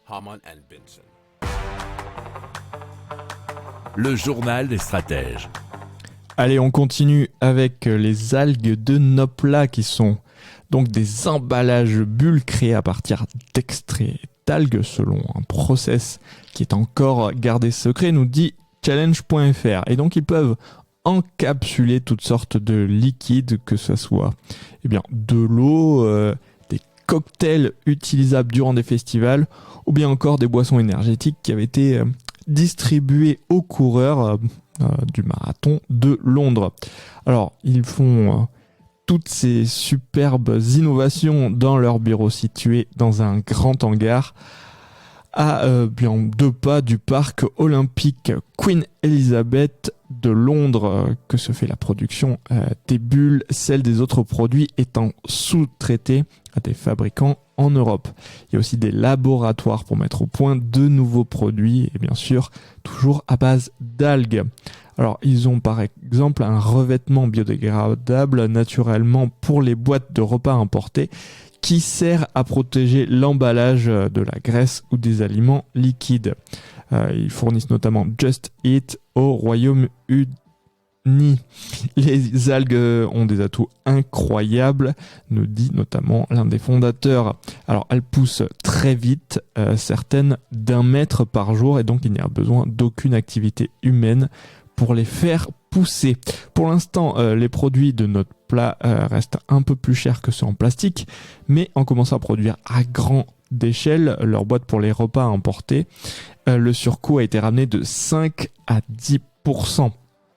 Harman & Benson. Le journal des stratèges. Allez, on continue avec les algues de Nopla qui sont donc des emballages bulles créés à partir d'extraits d'algues selon un process qui est encore gardé secret, nous dit challenge.fr. Et donc ils peuvent encapsuler toutes sortes de liquides, que ce soit de l'eau, des cocktails utilisables durant des festivals ou bien encore des boissons énergétiques qui avaient été distribuées aux coureurs du marathon de Londres. Alors, ils font toutes ces superbes innovations dans leur bureau situé dans un grand hangar à 2 pas du parc olympique Queen Elizabeth de Londres que se fait la production des bulles, celle des autres produits étant sous-traitée à des fabricants en Europe. Il y a aussi des laboratoires pour mettre au point de nouveaux produits et bien sûr toujours à base d'algues. Alors ils ont par exemple un revêtement biodégradable naturellement pour les boîtes de repas importés qui sert à protéger l'emballage de la graisse ou des aliments liquides. Ils fournissent notamment Just Eat au Royaume-Uni. Les algues ont des atouts incroyables, nous dit notamment l'un des fondateurs. Alors elles poussent très vite, certaines d'1 mètre par jour, et donc il n'y a besoin d'aucune activité humaine pour les faire pousser. Pour l'instant, les produits de notre plat restent un peu plus chers que ceux en plastique, mais en commençant à produire à grande échelle leurs boîtes pour les repas à emporter, le surcoût a été ramené de 5 à 10%.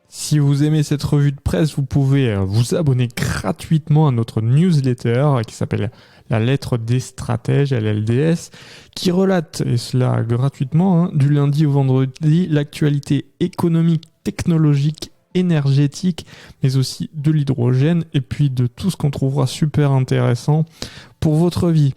Si vous aimez cette revue de presse, vous pouvez vous abonner gratuitement à notre newsletter qui s'appelle La Lettre des Stratèges, LLDS, qui relate, et cela gratuitement, du lundi au vendredi, l'actualité économique, technologique, énergétique, mais aussi de l'hydrogène et puis de tout ce qu'on trouvera super intéressant pour votre vie.